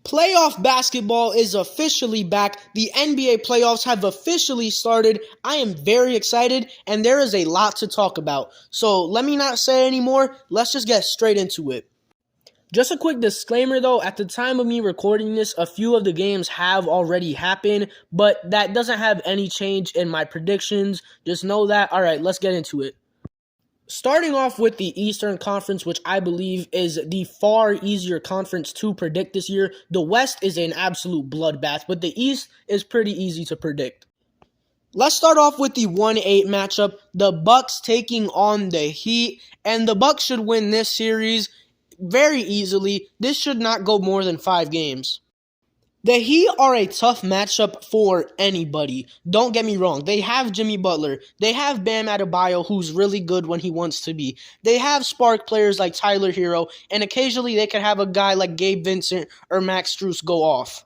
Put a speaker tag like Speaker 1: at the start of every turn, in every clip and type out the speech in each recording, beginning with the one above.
Speaker 1: Playoff basketball is officially back. The NBA playoffs have officially started. I am very excited, and there is a lot to talk about. So let me not say any more. Let's just get straight into it. Just a quick disclaimer though, at the time of me recording this, a few of the games have already happened, but that doesn't have any change in my predictions. Just know that. All right, let's get into it. Starting off with the Eastern Conference, which I believe is the far easier conference to predict this year. The West is an absolute bloodbath, but the East is pretty easy to predict. Let's start off with the 1-8 matchup. The Bucks taking on the Heat, and the Bucks should win this series very easily. This should not go more than 5 games. The Heat are a tough matchup for anybody. Don't get me wrong. They have Jimmy Butler. They have Bam Adebayo, who's really good when he wants to be. They have spark players like Tyler Hero, and occasionally they could have a guy like Gabe Vincent or Max Strus go off.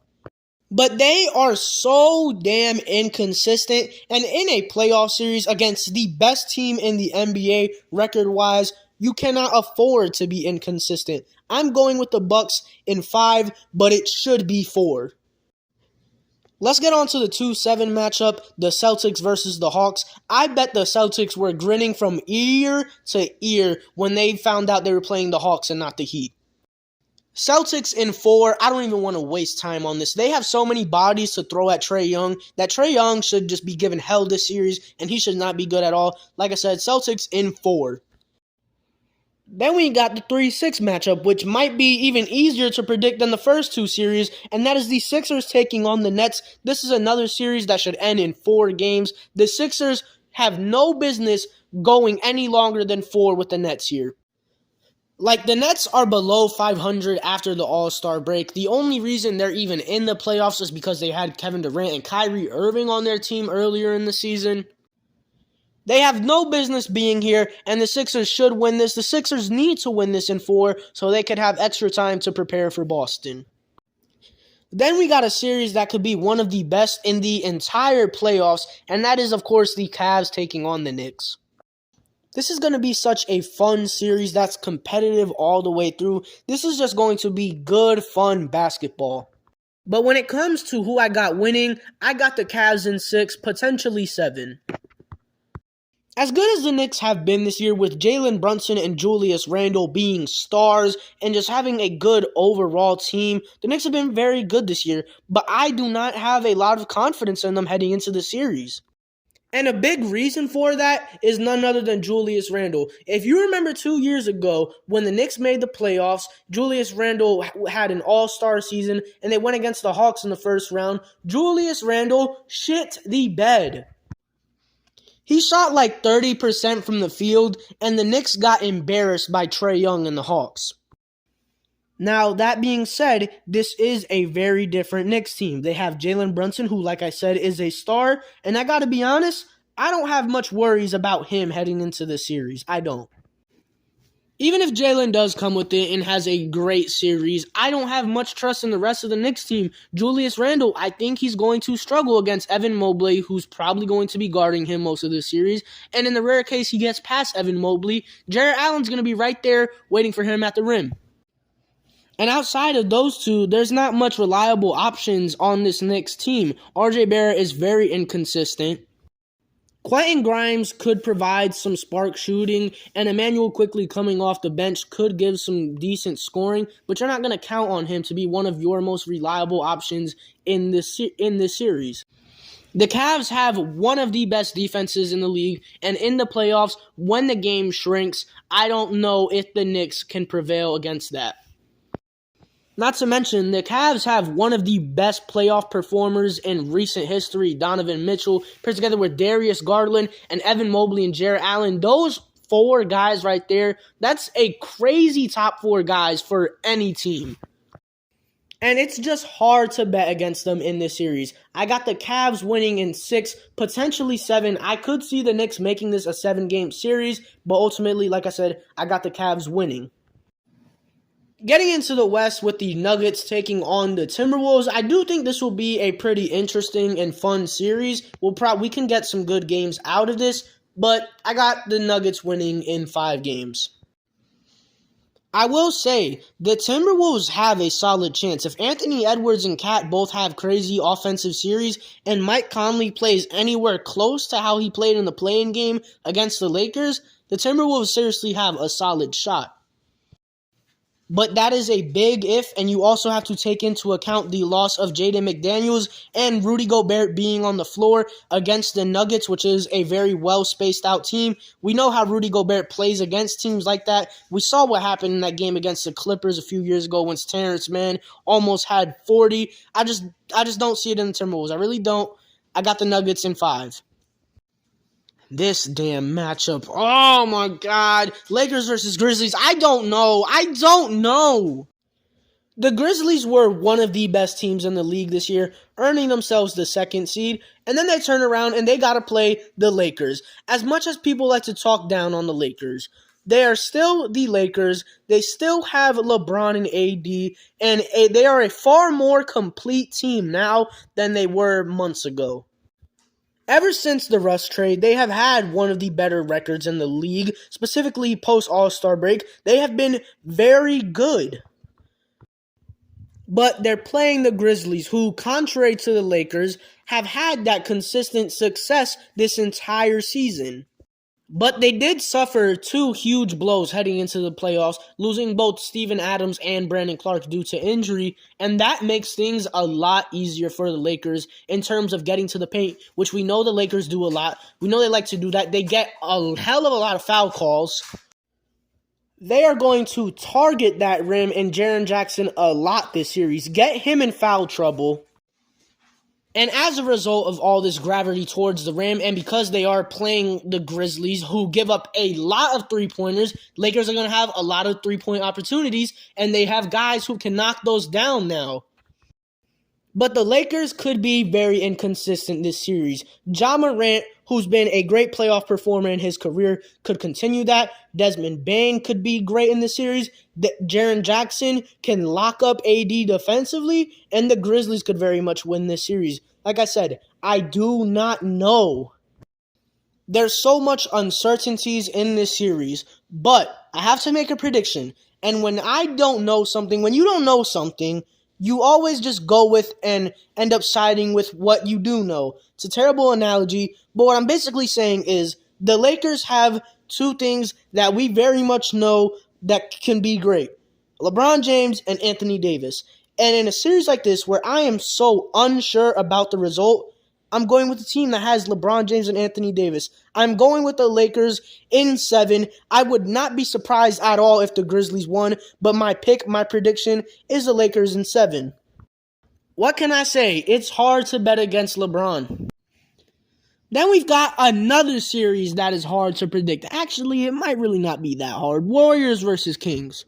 Speaker 1: But they are so damn inconsistent, and in a playoff series against the best team in the NBA record-wise, you cannot afford to be inconsistent. I'm going with the Bucks in 5, but it should be 4. Let's get on to the 2-7 matchup, the Celtics versus the Hawks. I bet the Celtics were grinning from ear to ear when they found out they were playing the Hawks and not the Heat. Celtics in 4, I don't even want to waste time on this. They have so many bodies to throw at Trae Young that Trae Young should just be given hell this series, and he should not be good at all. Like I said, Celtics in 4. Then we got the 3-6 matchup, which might be even easier to predict than the first 2 series, and that is the Sixers taking on the Nets. This is another series that should end in 4 games. The Sixers have no business going any longer than 4 with the Nets here. Like, the Nets are below 500 after the All-Star break. The only reason they're even in the playoffs is because they had Kevin Durant and Kyrie Irving on their team earlier in the season. They have no business being here, and the Sixers should win this. The Sixers need to win this in 4 so they could have extra time to prepare for Boston. Then we got a series that could be one of the best in the entire playoffs, and that is, of course, the Cavs taking on the Knicks. This is going to be such a fun series that's competitive all the way through. This is just going to be good, fun basketball. But when it comes to who I got winning, I got the Cavs in 6, potentially 7. As good as the Knicks have been this year with Jalen Brunson and Julius Randle being stars and just having a good overall team, the Knicks have been very good this year, but I do not have a lot of confidence in them heading into the series. And a big reason for that is none other than Julius Randle. If you remember 2 years ago when the Knicks made the playoffs, Julius Randle had an all-star season and they went against the Hawks in the first round. Julius Randle shit the bed. He shot like 30% from the field, and the Knicks got embarrassed by Trae Young and the Hawks. Now, that being said, this is a very different Knicks team. They have Jalen Brunson, who, like I said, is a star, and I gotta be honest, I don't have much worries about him heading into the series. I don't. Even if Jalen does come with it and has a great series, I don't have much trust in the rest of the Knicks team. Julius Randle, I think he's going to struggle against Evan Mobley, who's probably going to be guarding him most of the series. And in the rare case he gets past Evan Mobley, Jarrett Allen's going to be right there waiting for him at the rim. And outside of those two, there's not much reliable options on this Knicks team. RJ Barrett is very inconsistent. Quentin Grimes could provide some spark shooting, and Emmanuel Quickley coming off the bench could give some decent scoring, but you're not going to count on him to be one of your most reliable options in this series. The Cavs have one of the best defenses in the league, and in the playoffs, when the game shrinks, I don't know if the Knicks can prevail against that. Not to mention, the Cavs have one of the best playoff performers in recent history, Donovan Mitchell, paired together with Darius Garland and Evan Mobley and Jarrett Allen. Those 4 guys right there, that's a crazy top 4 guys for any team. And it's just hard to bet against them in this series. I got the Cavs winning in 6, potentially 7. I could see the Knicks making this a 7-game series, but ultimately, like I said, I got the Cavs winning. Getting into the West with the Nuggets taking on the Timberwolves, I do think this will be a pretty interesting and fun series. We can get some good games out of this, but I got the Nuggets winning in 5 games. I will say the Timberwolves have a solid chance. If Anthony Edwards and Cat both have crazy offensive series and Mike Conley plays anywhere close to how he played in the play-in game against the Lakers, the Timberwolves seriously have a solid shot. But that is a big if, and you also have to take into account the loss of Jaden McDaniels and Rudy Gobert being on the floor against the Nuggets, which is a very well-spaced out team. We know how Rudy Gobert plays against teams like that. We saw what happened in that game against the Clippers a few years ago when Terrence Mann almost had 40. I just don't see it in the Timberwolves. I really don't. I got the Nuggets in 5. This damn matchup. Oh my God. Lakers versus Grizzlies. I don't know. The Grizzlies were one of the best teams in the league this year, earning themselves the 2nd seed, and then they turn around and they got to play the Lakers. As much as people like to talk down on the Lakers, they are still the Lakers. They still have LeBron and AD, and they are a far more complete team now than they were months ago. Ever since the Russ trade, they have had one of the better records in the league, specifically post-All-Star break. They have been very good. But they're playing the Grizzlies, who, contrary to the Lakers, have had that consistent success this entire season. But they did suffer 2 huge blows heading into the playoffs, losing both Steven Adams and Brandon Clarke due to injury, and that makes things a lot easier for the Lakers in terms of getting to the paint, which we know the Lakers do a lot. We know they like to do that. They get a hell of a lot of foul calls. They are going to target that rim and Jaren Jackson a lot this series, get him in foul trouble. And as a result of all this gravity towards the rim, and because they are playing the Grizzlies, who give up a lot of three-pointers, Lakers are going to have a lot of three-point opportunities, and they have guys who can knock those down now. But the Lakers could be very inconsistent this series. Ja Morant, who's been a great playoff performer in his career, could continue that. Desmond Bane could be great in this series. Jaren Jackson can lock up AD defensively, and the Grizzlies could very much win this series. Like I said, I do not know. There's so much uncertainties in this series, but I have to make a prediction. And when I don't know something, when you don't know something, you always just go with and end up siding with what you do know. It's a terrible analogy, but what I'm basically saying is the Lakers have 2 things that we very much know that can be great. LeBron James and Anthony Davis. And in a series like this where I am so unsure about the result, I'm going with the team that has LeBron James and Anthony Davis. I'm going with the Lakers in 7. I would not be surprised at all if the Grizzlies won, but my prediction is the Lakers in 7. What can I say? It's hard to bet against LeBron. Then we've got another series that is hard to predict. Actually, it might really not be that hard. Warriors versus Kings.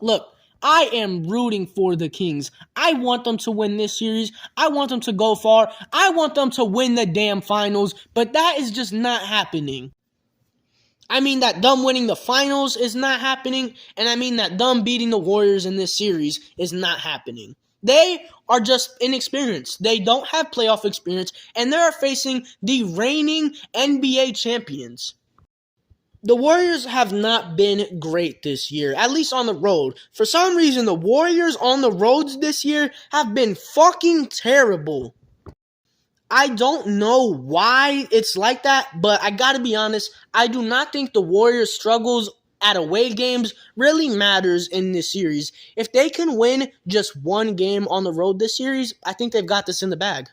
Speaker 1: Look, I am rooting for the Kings. I want them to win this series. I want them to go far. I want them to win the damn finals, but that is just not happening. I mean that them winning the finals is not happening, and I mean that them beating the Warriors in this series is not happening. They are just inexperienced. They don't have playoff experience, and they are facing the reigning NBA champions. The Warriors have not been great this year, at least on the road. For some reason, the Warriors on the roads this year have been fucking terrible. I don't know why it's like that, but I gotta be honest, I do not think the Warriors' struggles at away games really matters in this series. If they can win just 1 game on the road this series, I think they've got this in the bag.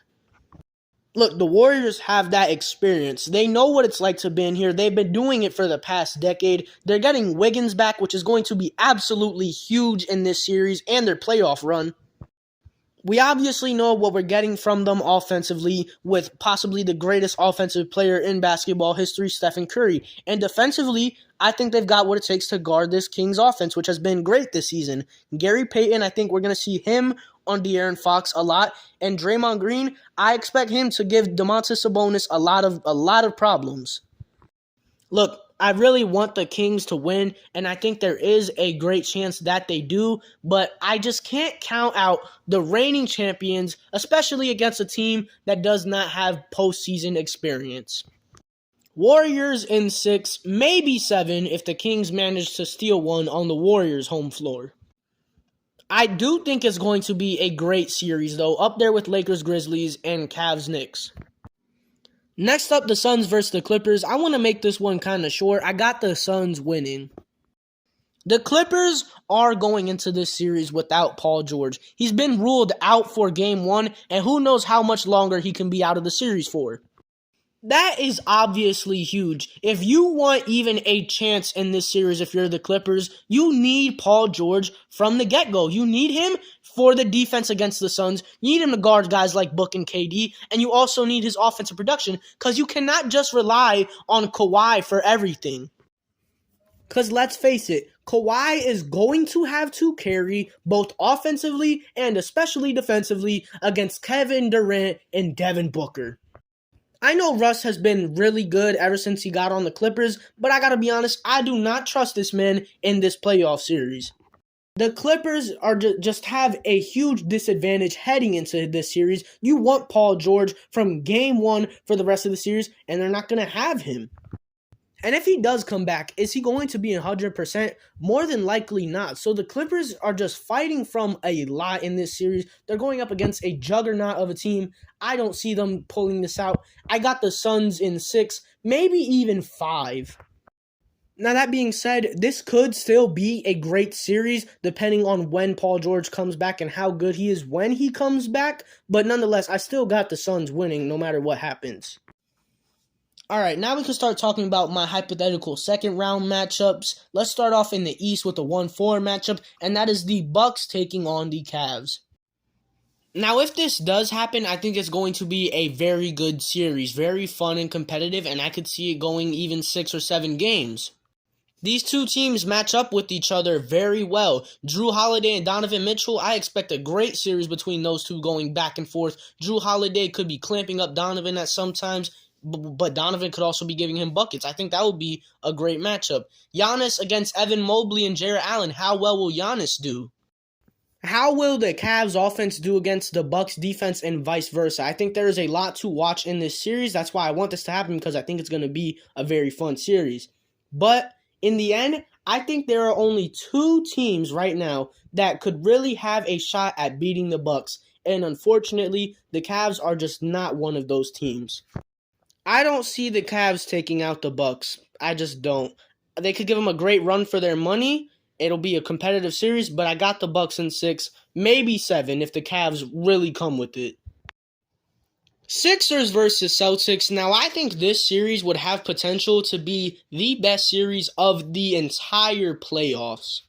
Speaker 1: Look, the Warriors have that experience. They know what it's like to be in here. They've been doing it for the past decade. They're getting Wiggins back, which is going to be absolutely huge in this series and their playoff run. We obviously know what we're getting from them offensively with possibly the greatest offensive player in basketball history, Stephen Curry. And defensively, I think they've got what it takes to guard this Kings offense, which has been great this season. Gary Payton, I think we're going to see him on De'Aaron Fox a lot. And Draymond Green, I expect him to give Domantas Sabonis a lot of problems. Look, I really want the Kings to win, and I think there is a great chance that they do, but I just can't count out the reigning champions, especially against a team that does not have postseason experience. Warriors in 6, maybe 7 if the Kings manage to steal one on the Warriors' home floor. I do think it's going to be a great series, though, up there with Lakers, Grizzlies, and Cavs, Knicks. Next up, the Suns versus the Clippers. I want to make this one kind of short. I got the Suns winning. The Clippers are going into this series without Paul George. He's been ruled out for Game 1, and who knows how much longer he can be out of the series for. That is obviously huge. If you want even a chance in this series, if you're the Clippers, you need Paul George from the get-go. You need him for the defense against the Suns. You need him to guard guys like Book and KD, and you also need his offensive production because you cannot just rely on Kawhi for everything. Because let's face it, Kawhi is going to have to carry both offensively and especially defensively against Kevin Durant and Devin Booker. I know Russ has been really good ever since he got on the Clippers, but I gotta be honest, I do not trust this man in this playoff series. The Clippers are just have a huge disadvantage heading into this series. You want Paul George from Game 1 for the rest of the series, and they're not going to have him. And if he does come back, is he going to be 100%? More than likely not. So the Clippers are just fighting from a lot in this series. They're going up against a juggernaut of a team. I don't see them pulling this out. I got the Suns in 6, maybe even 5. Now, that being said, this could still be a great series depending on when Paul George comes back and how good he is when he comes back. But nonetheless, I still got the Suns winning no matter what happens. All right, now we can start talking about my hypothetical second round matchups. Let's start off in the East with the 1-4 matchup, and that is the Bucks taking on the Cavs. Now, if this does happen, I think it's going to be a very good series, very fun and competitive, and I could see it going even 6 or 7 games. These two teams match up with each other very well. Jrue Holiday and Donovan Mitchell, I expect a great series between those two going back and forth. Jrue Holiday could be clamping up Donovan at some times, but Donovan could also be giving him buckets. I think that would be a great matchup. Giannis against Evan Mobley and Jarrett Allen. How well will Giannis do? How will the Cavs offense do against the Bucks defense and vice versa? I think there is a lot to watch in this series. That's why I want this to happen, because I think it's going to be a very fun series. But in the end, I think there are only 2 teams right now that could really have a shot at beating the Bucks. And unfortunately, the Cavs are just not one of those teams. I don't see the Cavs taking out the Bucks. I just don't. They could give them a great run for their money. It'll be a competitive series, but I got the Bucks in 6, maybe 7 if the Cavs really come with it. Sixers versus Celtics. Now, I think this series would have potential to be the best series of the entire playoffs.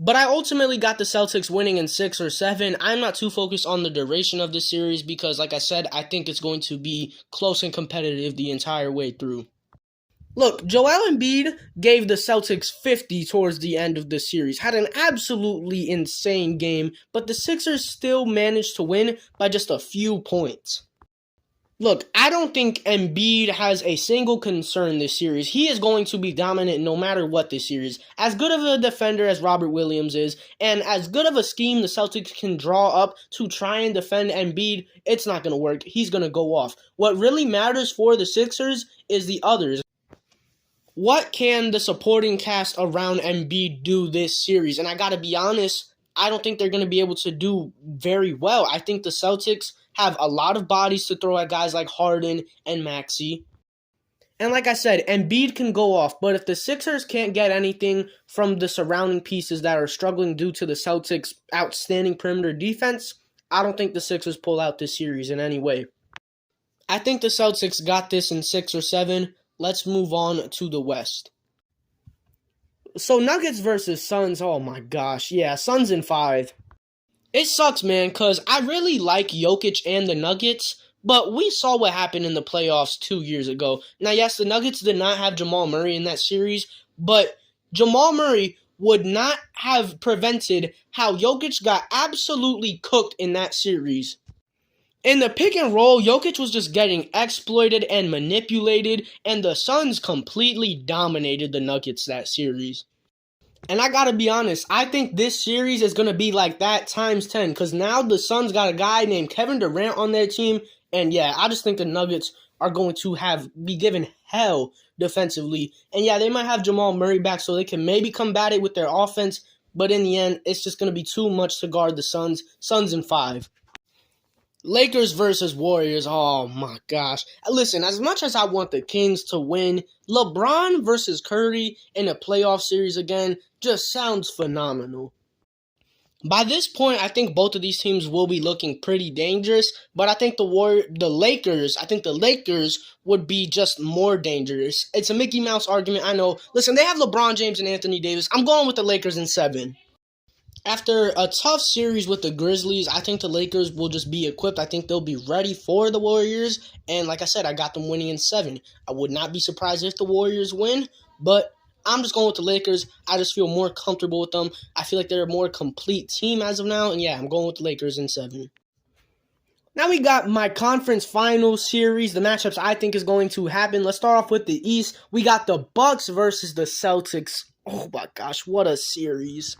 Speaker 1: But I ultimately got the Celtics winning in 6 or 7. I'm not too focused on the duration of the series because, like I said, I think it's going to be close and competitive the entire way through. Look, Joel Embiid gave the Celtics 50 towards the end of the series. Had an absolutely insane game, but the Sixers still managed to win by just a few points. Look, I don't think Embiid has a single concern this series. He is going to be dominant no matter what this series. As good of a defender as Robert Williams is, and as good of a scheme the Celtics can draw up to try and defend Embiid, it's not going to work. He's going to go off. What really matters for the Sixers is the others. What can the supporting cast around Embiid do this series? And I got to be honest, I don't think they're going to be able to do very well. I think the Celtics have a lot of bodies to throw at guys like Harden and Maxey. And like I said, Embiid can go off, but if the Sixers can't get anything from the surrounding pieces that are struggling due to the Celtics' outstanding perimeter defense, I don't think the Sixers pull out this series in any way. I think the Celtics got this in 6 or 7. Let's move on to the West. So Nuggets versus Suns, oh my gosh, yeah, Suns in 5. It sucks, man, because I really like Jokic and the Nuggets, but we saw what happened in the playoffs 2 years ago. Now, yes, the Nuggets did not have Jamal Murray in that series, but Jamal Murray would not have prevented how Jokic got absolutely cooked in that series. In the pick and roll, Jokic was just getting exploited and manipulated, and the Suns completely dominated the Nuggets that series. And I gotta be honest, I think this series is gonna be like that times 10, because now the Suns got a guy named Kevin Durant on their team, and yeah, I just think the Nuggets are going to be given hell defensively. And yeah, they might have Jamal Murray back so they can maybe combat it with their offense, but in the end, it's just going to be too much to guard the Suns. Suns in 5. Lakers versus Warriors. Oh my gosh. Listen, as much as I want the Kings to win, LeBron versus Curry in a playoff series again just sounds phenomenal. By this point, I think both of these teams will be looking pretty dangerous, but I think the Lakers would be just more dangerous. It's a Mickey Mouse argument, I know. Listen, they have LeBron James and Anthony Davis. I'm going with the Lakers in 7. After a tough series with the Grizzlies, I think the Lakers will just be equipped. I think they'll be ready for the Warriors. And like I said, I got them winning in 7. I would not be surprised if the Warriors win, but I'm just going with the Lakers. I just feel more comfortable with them. I feel like they're a more complete team as of now. And yeah, I'm going with the Lakers in 7. Now we got my conference final series, the matchups I think is going to happen. Let's start off with the East. We got the Bucks versus the Celtics. Oh my gosh, what a series.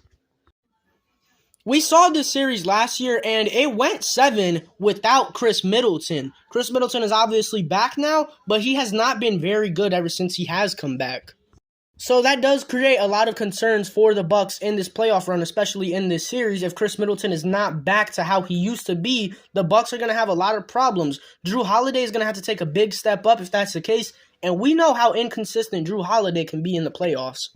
Speaker 1: We saw this series last year, and it went 7 without Chris Middleton. Chris Middleton is obviously back now, but he has not been very good ever since he has come back. So that does create a lot of concerns for the Bucks in this playoff run, especially in this series. If Chris Middleton is not back to how he used to be, the Bucks are going to have a lot of problems. Jrue Holiday is going to have to take a big step up if that's the case, and we know how inconsistent Jrue Holiday can be in the playoffs.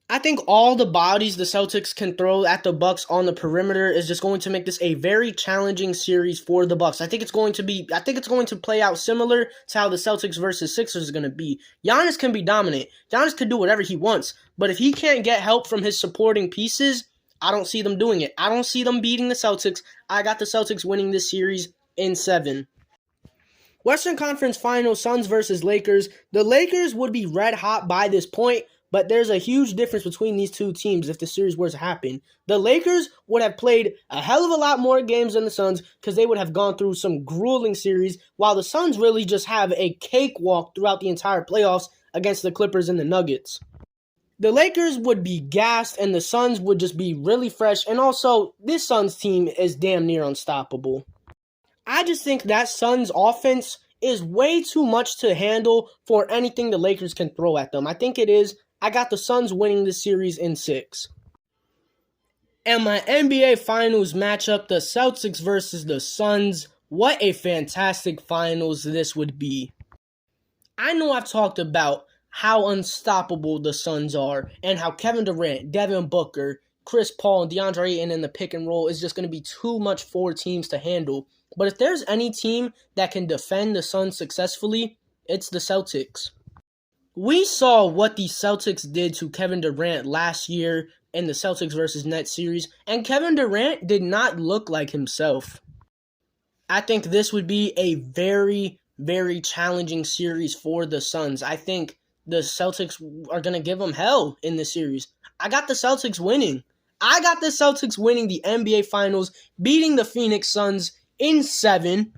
Speaker 1: I think all the bodies the Celtics can throw at the Bucks on the perimeter is just going to make this a very challenging series for the Bucks. I think it's going to play out similar to how the Celtics versus Sixers is going to be. Giannis can be dominant. Giannis can do whatever he wants, but if he can't get help from his supporting pieces, I don't see them doing it. I don't see them beating the Celtics. I got the Celtics winning this series in 7. Western Conference Finals, Suns versus Lakers. The Lakers would be red hot by this point, but there's a huge difference between these two teams if the series were to happen. The Lakers would have played a hell of a lot more games than the Suns because they would have gone through some grueling series, while the Suns really just have a cakewalk throughout the entire playoffs against the Clippers and the Nuggets. The Lakers would be gassed and the Suns would just be really fresh, and also this Suns team is damn near unstoppable. I just think that Suns offense is way too much to handle for anything the Lakers can throw at them. I think it is. I got the Suns winning this series in 6. And my NBA Finals matchup, the Celtics versus the Suns. What a fantastic finals this would be. I know I've talked about how unstoppable the Suns are and how Kevin Durant, Devin Booker, Chris Paul, and DeAndre Ayton in the pick and roll is just going to be too much for teams to handle. But if there's any team that can defend the Suns successfully, it's the Celtics. We saw what the Celtics did to Kevin Durant last year in the Celtics versus Nets series, and Kevin Durant did not look like himself. I think this would be a very, very challenging series for the Suns. I think the Celtics are going to give them hell in this series. I got the Celtics winning. I got the Celtics winning the NBA Finals, beating the Phoenix Suns in 7.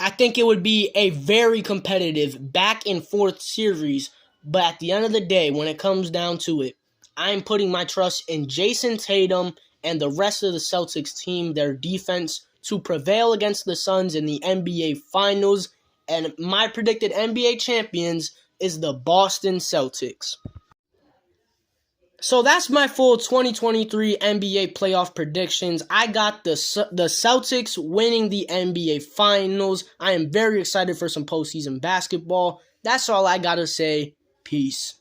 Speaker 1: I think it would be a very competitive back and forth series, but at the end of the day, when it comes down to it, I'm putting my trust in Jason Tatum and the rest of the Celtics team, their defense, to prevail against the Suns in the NBA Finals, and my predicted NBA champions is the Boston Celtics. So that's my full 2023 NBA playoff predictions. I got the Celtics winning the NBA Finals. I am very excited for some postseason basketball. That's all I gotta say. Peace.